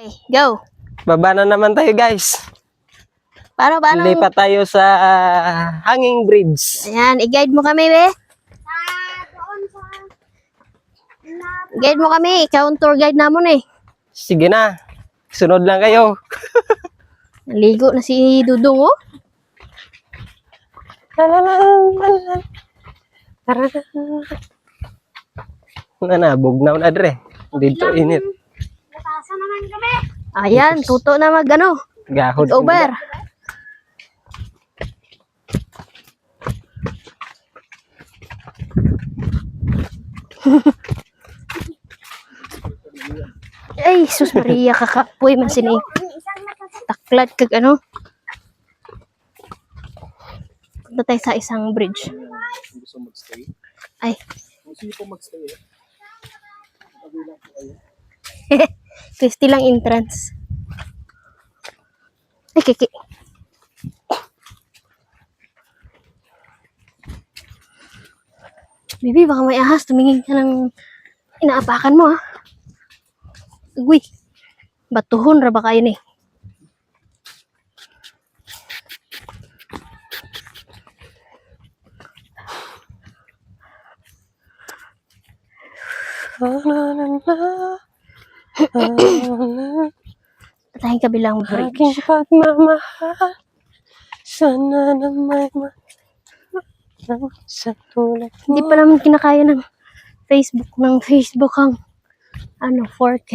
Okay, go. Baba na naman tayo, guys. Paano? Lipat tayo sa hanging bridge. Ayan, i-guide mo kami, be. Guide mo kami. Ikaw ang tour guide namon eh. Sige na. Sunod lang kayo. Naligo na si Dudong, oh. Nanabog na una dre. Dito init. Ayan, tuto na mag Gahod. over. Ay, sus Maria, kakapoy man sini. Taklat kag Punta tayo sa isang bridge. Gusto mag-stay? Ay, Gusto niyo po mag-stay eh? Christy lang entrance. Ay, kiki. Bibi, baka may ahas. Tumingin ka ng inaapakan mo, ha? Uy, batuhon ra ba kayo ni? Tayong kabilang bridge. Aking pagmamahal. Sana na may sa tulad mo. Hindi pa naman kinakaya ng Facebook ang 4K.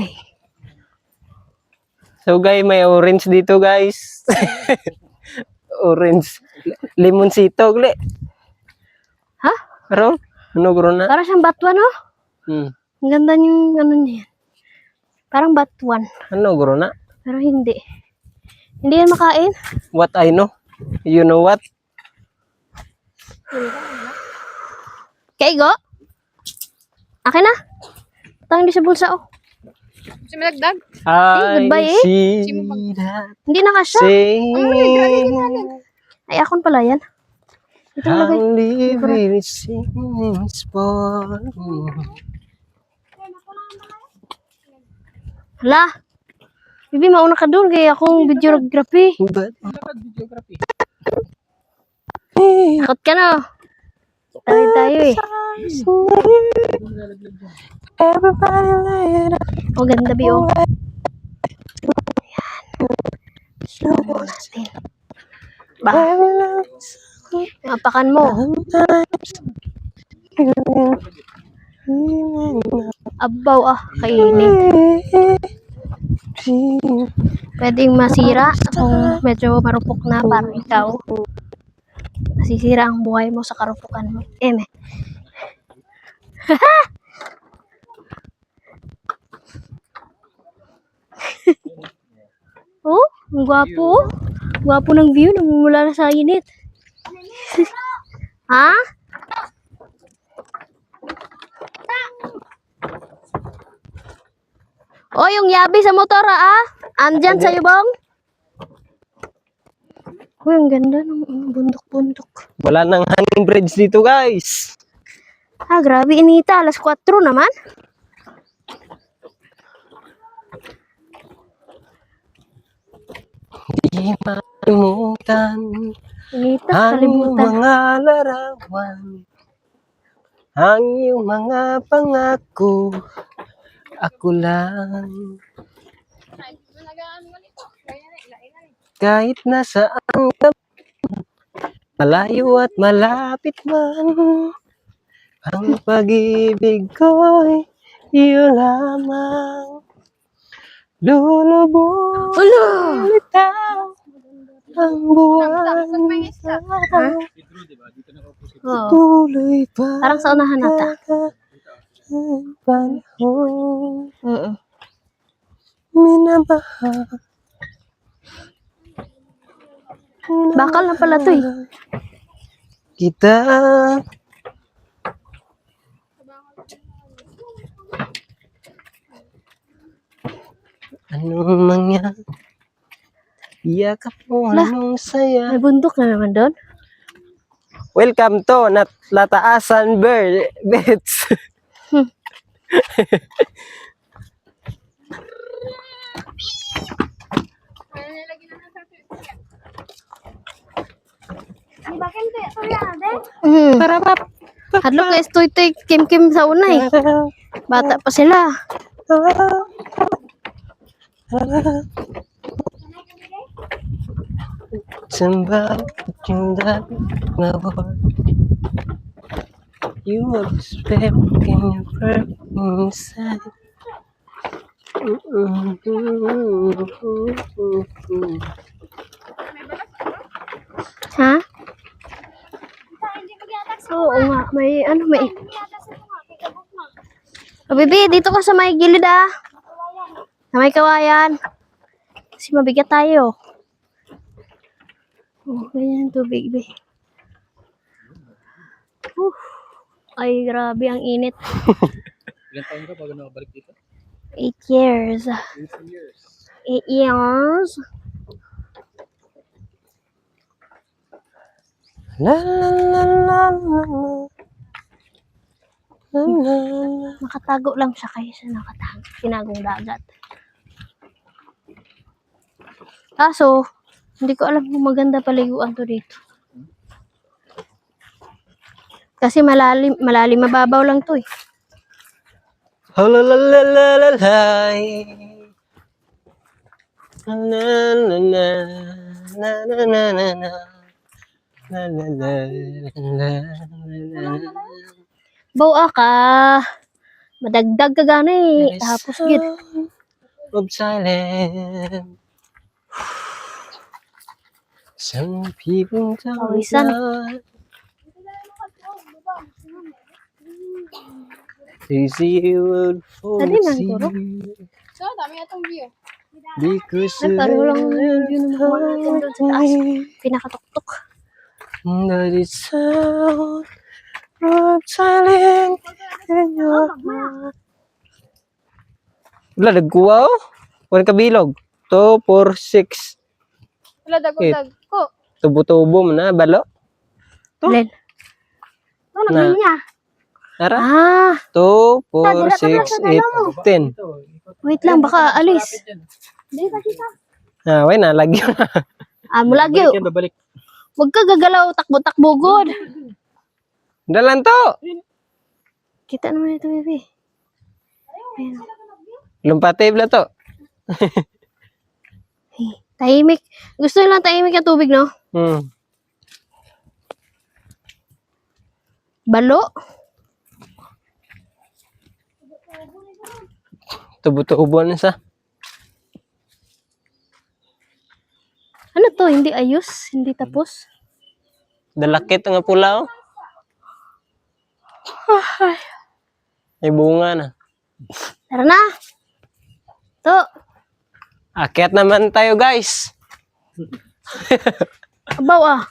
So guys, may orange dito guys. Orange. Limonsito gle. Ha? Pero ano guro na? Parang siyang batuan, oh. Ang ganda yung niya yan. Parang batuan. Ano guro na? Pero hindi. Hindi yan makain. What I know? You know what? Okay, go. Akin na. Tangin di sa bulsa, oh. Si Malagdag? goodbye, eh. See that Hindi na kasya. same. Ay, akon pala yan. Ito lagay. I'm living since born. Hala. Bibi, mauna ka doon. Kaya akong videography. But Videography. Takot ka na. Tayo eh. everybody later. Oh, ganda, Bi, oh. Ayan. Slow mo natin. Ba? Apakan mo. Abaw, kainin. Pwedeng masira kung medyo marupok na parang ikaw. Masisira ang buhay mo sa karupukan mo. Eme. Oh, ang gwapo. Gwapo ng view. Namumula na sa init. Ha? Oh, yung yabi sa motor, Andyan sa bong. Uy, ang ganda ng bundok-bundok. Wala nang hanging bridge dito guys. Grabe inita. Alas 4 naman. Di malimutan Inita, ang iyong kalimutan. mga larawan, ang iyong mga pangako. Ako lang. Kahit nasaan ka, malayo at malapit man, ang pag-ibig ko'y iyo lamang. Lulubog litaw ang buwan. Oo. Tuloy pa. Parang sa unahan nata. Ang panahon. Oo. Minamahal. Bakal na pala to, eh. Kita. Anong mangyari? Yakap mo anong saya. May bundok na naman doon. Welcome to Lataasan Beach. Parapap. Hadlo ka istoy-toy kim-kim sa unay. Bata pa sila. Sembah cinta ngawur. You were speaking your breath inside. Ha? Oo nga, may ano, may... Oh, Bibi, dito ka sa may gilid ah. Sa may kawayan. Kasi mabigat tayo. Oh, ganyan tubig, Bibi. Ay, grabe, ang init. Ilan taon ka bago nakabalik dito? 8 years. 8 years. 8 years. La la la la la la la. Nakatago lang siya kaysa tinagong dagat. Kaso, hindi ko alam kung maganda paliguan to dito. Kasi malalim, mababaw lang to eh. La la la la la la la. Na na na na na na na na. La la la la la la. Bawa ka. Madagdag ka gana eh. Tapos gid. Of silence. Some people don't Pawisan. they see you would fall Dali na, asleep Guro. So, dami atong view. because Ay, pareho lang yung view ng mga natin doon sa taas. Pinakatuktok. that is sound of silence in your heart. Wala, nagkuha oh. Wala kabilog. 2, 4, 6. Wala dagdag ko. Tubo-tubo mo na, balo. Len. Ano Na. niya? Tara. Ah, 2, 4, 6, 8, 10. wait lang, baka alis. Ah, wala na, lagyan. Ah, mulagi. Balik yan, babalik. Huwag ka gagalaw, takbo-takbo god. Dalan to. Kita naman ito, baby. Ayan. Lumpatib na to. Tahimik. Gusto nilang tahimik ang tubig, no? Balo. Tubo-tubo na sa. Ano to? Hindi ayos? Hindi tapos? Dalakit nga pula oh. May bunga na. Tara na. To. Akyat naman tayo guys. Abaw ah.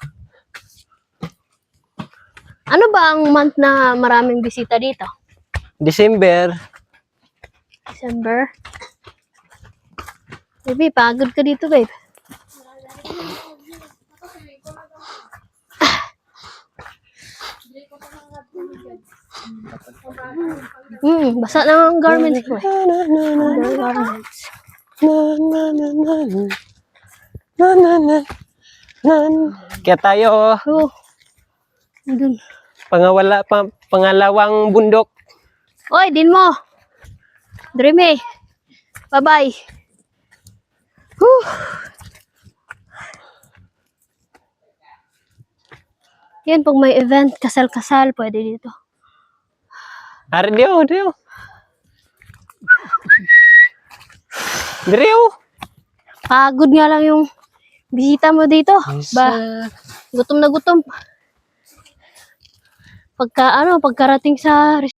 Ano ba ang month na maraming bisita dito? December. December. Baby, pagod ka dito, babe. Basa na ang garments ko eh. Garments. Kaya tayo Oh. Dun. pangalawang bundok. Oy, din mo. Dreamy. Bye-bye. Whew. Yan, pag may event, kasal-kasal, pwede dito. Ari dio. Drio. Pagod nga lang yung bisita mo dito. Ba, gutom na gutom. Pagkarating sa